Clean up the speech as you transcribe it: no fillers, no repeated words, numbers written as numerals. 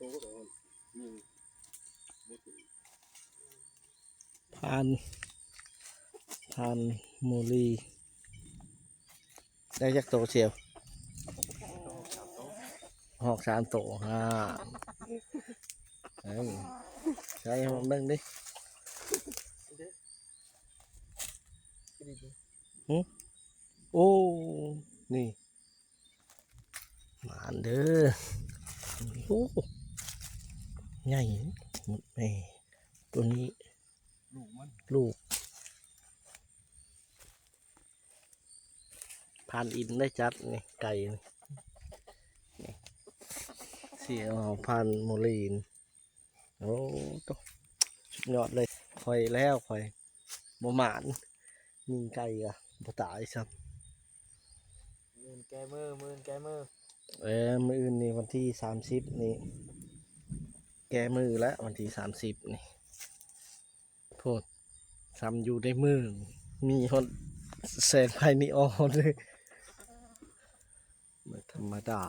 ผ่านโมลีได้จักโตเชียวหอก3 โตใช่มันเบิ่งดิโอ้นี่หมานเด้อโอ้ใหญ่หมดแม่ตัวนี้ลูกผ่านอินได้จัดนี่ไก่นี่เสียผ่านโมลีนโอ้ตสุดยอดเลยคอยแล้วคอยบ่หมานยิงไก่อะบ่ตายซ้ำมือแกมือมื้ออื่นนี่วันที่30นี่แกมือแล้ววันที่30นี่โพดซ้ำอยู่ได้มือมีคนแสงไฟนีออนเลยไม่ธรรมดา